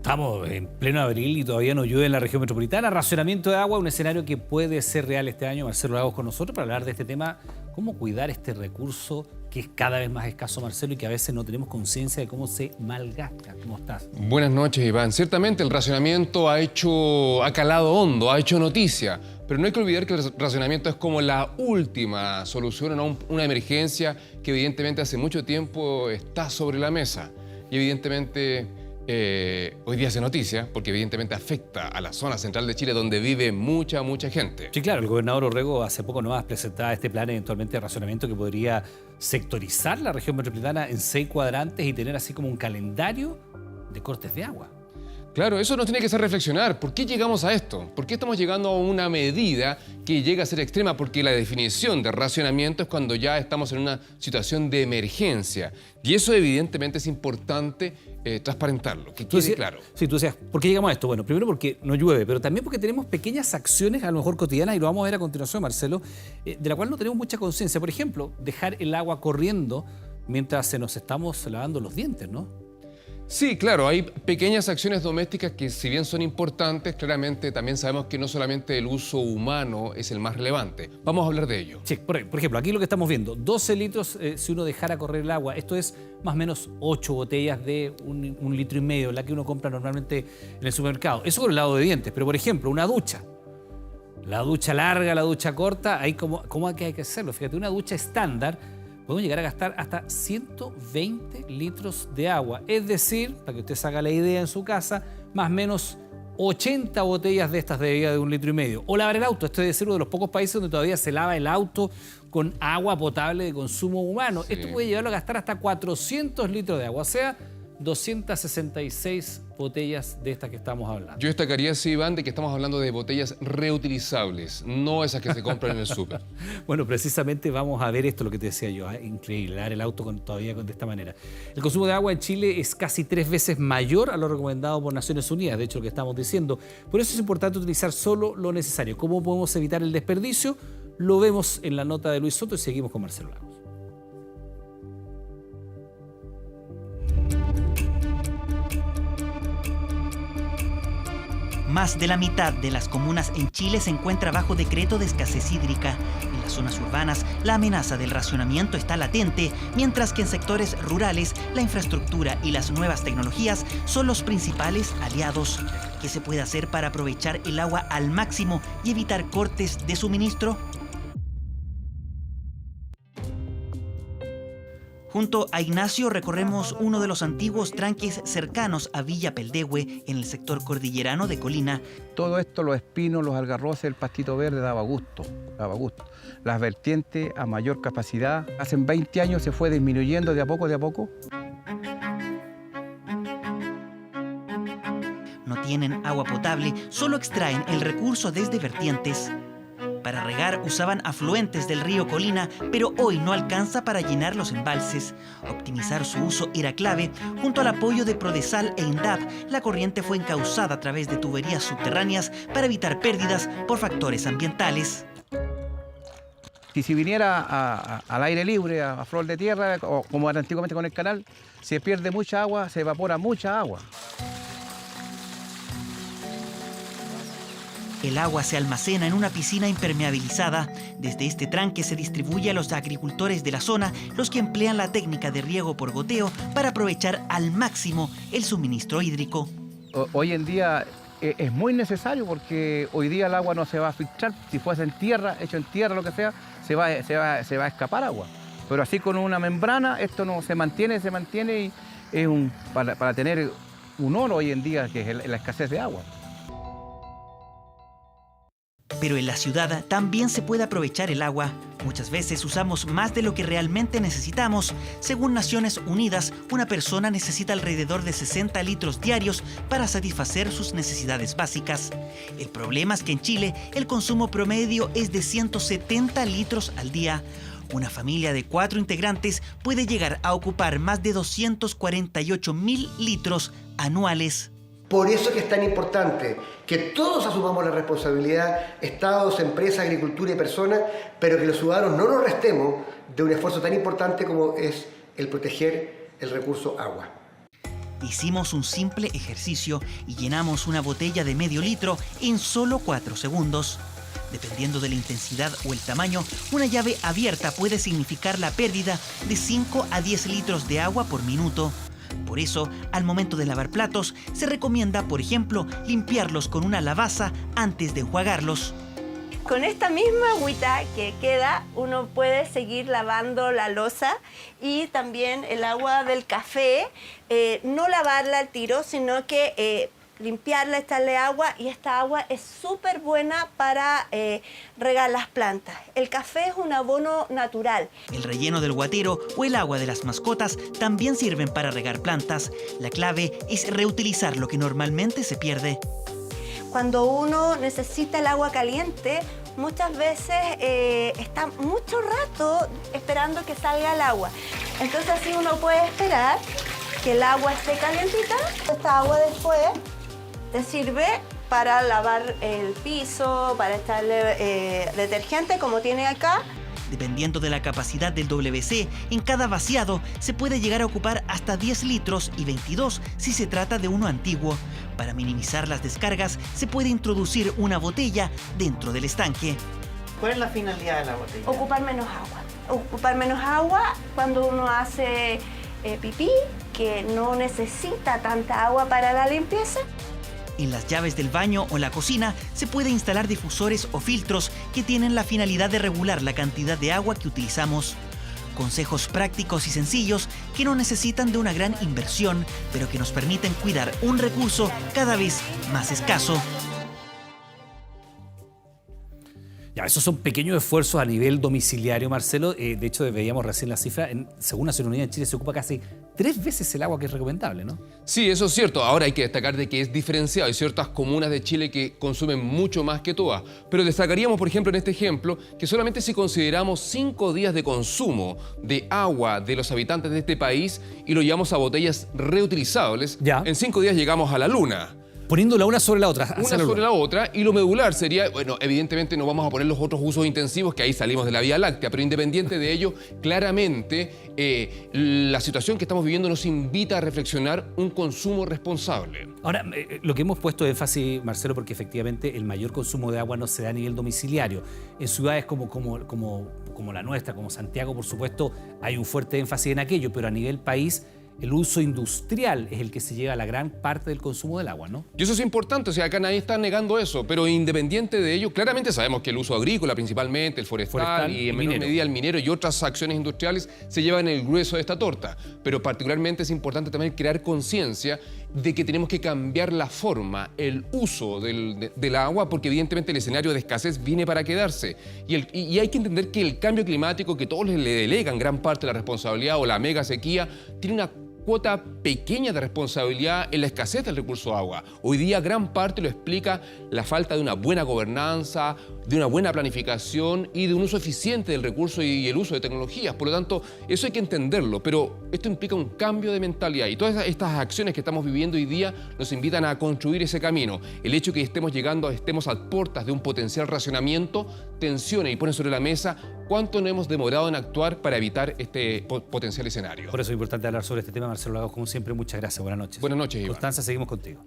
Estamos en pleno abril y todavía no llueve en la región metropolitana. Racionamiento de agua, un escenario que puede ser real este año. Marcelo Lagos con nosotros para hablar de este tema. ¿Cómo cuidar este recurso que es cada vez más escaso, Marcelo, y que a veces no tenemos conciencia de cómo se malgasta? ¿Cómo estás? Buenas noches, Iván. Ciertamente el racionamiento ha calado hondo, ha hecho noticia. Pero no hay que olvidar que el racionamiento es como la última solución a una emergencia que evidentemente hace mucho tiempo está sobre la mesa. Y evidentemente hoy día hace noticia porque evidentemente afecta a la zona central de Chile donde vive mucha gente. Sí, claro, el gobernador Orrego hace poco nomás presentaba este plan eventualmente de racionamiento que podría sectorizar la región metropolitana en 6 cuadrantes y tener así como un calendario de cortes de agua. Claro, eso nos tiene que hacer reflexionar. ¿Por qué llegamos a esto? ¿Por qué estamos llegando a una medida que llega a ser extrema? Porque la definición de racionamiento es cuando ya estamos en una situación de emergencia. Y eso evidentemente es importante transparentarlo, que quede claro. Sí, tú decías, ¿por qué llegamos a esto? Bueno, primero porque no llueve, pero también porque tenemos pequeñas acciones, a lo mejor cotidianas, y lo vamos a ver a continuación, Marcelo, de la cual no tenemos mucha conciencia. Por ejemplo, dejar el agua corriendo mientras nos estamos lavando los dientes, ¿no? Sí, claro, hay pequeñas acciones domésticas que si bien son importantes, claramente también sabemos que no solamente el uso humano es el más relevante. Vamos a hablar de ello. Sí, por ejemplo, aquí lo que estamos viendo, 12 litros si uno dejara correr el agua, esto es más o menos 8 botellas de 1,5 litros, la que uno compra normalmente en el supermercado. Eso por el lado de dientes, pero por ejemplo, una ducha. La ducha larga, la ducha corta, ahí ¿cómo hay que hacerlo? Fíjate, una ducha estándar, podemos llegar a gastar hasta 120 litros de agua. Es decir, para que usted se haga la idea en su casa, más o menos 80 botellas de estas de bebida de 1,5 litros. O lavar el auto. Este debe ser uno de los pocos países donde todavía se lava el auto con agua potable de consumo humano. Sí. Esto puede llevarlo a gastar hasta 400 litros de agua, o sea, 266 botellas de estas que estamos hablando. Yo destacaría, sí, Iván, de que estamos hablando de botellas reutilizables, no esas que se compran en el súper. Bueno, precisamente vamos a ver esto, lo que te decía yo, increíble, dar el auto todavía de esta manera. El consumo de agua en Chile es casi 3 veces mayor a lo recomendado por Naciones Unidas, de hecho lo que estamos diciendo. Por eso es importante utilizar solo lo necesario. ¿Cómo podemos evitar el desperdicio? Lo vemos en la nota de Luis Soto y seguimos con Marcelo Lagos. Más de la mitad de las comunas en Chile se encuentra bajo decreto de escasez hídrica. En las zonas urbanas, la amenaza del racionamiento está latente, mientras que en sectores rurales, la infraestructura y las nuevas tecnologías son los principales aliados. ¿Qué se puede hacer para aprovechar el agua al máximo y evitar cortes de suministro? Junto a Ignacio recorremos uno de los antiguos tranques cercanos a Villa Peldehue, en el sector cordillerano de Colina. Todo esto, los espinos, los algarroces, el pastito verde, daba gusto. Las vertientes a mayor capacidad. Hace 20 años se fue disminuyendo de a poco. No tienen agua potable, solo extraen el recurso desde vertientes. Para regar usaban afluentes del río Colina, pero hoy no alcanza para llenar los embalses. Optimizar su uso era clave. Junto al apoyo de Prodesal e INDAP, la corriente fue encauzada a través de tuberías subterráneas para evitar pérdidas por factores ambientales. Si viniera al aire libre, a flor de tierra, o como era antiguamente con el canal, se pierde mucha agua, se evapora mucha agua. El agua se almacena en una piscina impermeabilizada. Desde este tranque se distribuye a los agricultores de la zona, los que emplean la técnica de riego por goteo para aprovechar al máximo el suministro hídrico. Hoy en día es muy necesario porque hoy día el agua no se va a filtrar. Si fuese en tierra, hecho en tierra, lo que sea, se va a escapar agua. Pero así con una membrana, esto no se mantiene y es para tener un oro hoy en día, que es la escasez de agua. Pero en la ciudad también se puede aprovechar el agua. Muchas veces usamos más de lo que realmente necesitamos. Según Naciones Unidas, una persona necesita alrededor de 60 litros diarios para satisfacer sus necesidades básicas. El problema es que en Chile el consumo promedio es de 170 litros al día. Una familia de 4 integrantes puede llegar a ocupar más de 248.000 litros anuales. Por eso que es tan importante que todos asumamos la responsabilidad, estados, empresas, agricultura y personas, pero que los ciudadanos no nos restemos de un esfuerzo tan importante como es el proteger el recurso agua. Hicimos un simple ejercicio y llenamos una botella de medio litro en solo 4 segundos. Dependiendo de la intensidad o el tamaño, una llave abierta puede significar la pérdida de 5 a 10 litros de agua por minuto. Por eso, al momento de lavar platos, se recomienda, por ejemplo, limpiarlos con una lavaza antes de enjuagarlos. Con esta misma agüita que queda, uno puede seguir lavando la loza y también el agua del café, no lavarla al tiro, sino que limpiarla, echarle agua, y esta agua es súper buena para regar las plantas. El café es un abono natural. El relleno del guatero o el agua de las mascotas también sirven para regar plantas. La clave es reutilizar lo que normalmente se pierde. Cuando uno necesita el agua caliente, muchas veces está mucho rato esperando que salga el agua. Entonces así uno puede esperar que el agua esté calientita. Esta agua después te sirve para lavar el piso, para echarle detergente como tiene acá. Dependiendo de la capacidad del WC, en cada vaciado se puede llegar a ocupar hasta 10 litros y 22 si se trata de uno antiguo. Para minimizar las descargas, se puede introducir una botella dentro del estanque. ¿Cuál es la finalidad de la botella? Ocupar menos agua. Ocupar menos agua cuando uno hace pipí, que no necesita tanta agua para la limpieza. En las llaves del baño o la cocina se puede instalar difusores o filtros que tienen la finalidad de regular la cantidad de agua que utilizamos. Consejos prácticos y sencillos que no necesitan de una gran inversión, pero que nos permiten cuidar un recurso cada vez más escaso. Ya, esos son pequeños esfuerzos a nivel domiciliario, Marcelo. De hecho, veíamos recién la cifra. Según Naciones Unidas, en Chile se ocupa casi 3 veces el agua que es recomendable, ¿no? Sí, eso es cierto. Ahora hay que destacar de que es diferenciado. Hay ciertas comunas de Chile que consumen mucho más que todas. Pero destacaríamos, por ejemplo, en este ejemplo, que solamente si consideramos 5 días de consumo de agua de los habitantes de este país y lo llevamos a botellas reutilizables, Ya. en 5 días llegamos a la luna. Poniéndola una sobre la otra. Una sobre la otra, y lo medular sería, bueno, evidentemente no vamos a poner los otros usos intensivos, que ahí salimos de la Vía Láctea, pero independiente de ello, claramente la situación que estamos viviendo nos invita a reflexionar un consumo responsable. Ahora, lo que hemos puesto énfasis, Marcelo, porque efectivamente el mayor consumo de agua no se da a nivel domiciliario. En ciudades como la nuestra, como Santiago, por supuesto, hay un fuerte énfasis en aquello, pero a nivel país, el uso industrial es el que se lleva a la gran parte del consumo del agua, ¿no? Y eso es importante, o sea, acá nadie está negando eso, pero independiente de ello, claramente sabemos que el uso agrícola principalmente, el forestal y en menor medida el minero y otras acciones industriales se llevan el grueso de esta torta. Pero particularmente es importante también crear conciencia de que tenemos que cambiar la forma, el uso del agua, porque evidentemente el escenario de escasez viene para quedarse. Y hay que entender que el cambio climático, que todos le delegan gran parte de la responsabilidad, o la mega sequía, tiene una cuota pequeña de responsabilidad en la escasez del recurso agua. Hoy día gran parte lo explica la falta de una buena gobernanza, de una buena planificación y de un uso eficiente del recurso y el uso de tecnologías. Por lo tanto, eso hay que entenderlo, pero esto implica un cambio de mentalidad y todas estas acciones que estamos viviendo hoy día nos invitan a construir ese camino. El hecho de que estemos a puertas de un potencial racionamiento tensiona y pone sobre la mesa cuánto nos hemos demorado en actuar para evitar este potencial escenario. Por eso es importante hablar sobre este tema. Marcelo Lagos, como siempre, muchas gracias. Buenas noches. Buenas noches, Iván. Constanza, seguimos contigo.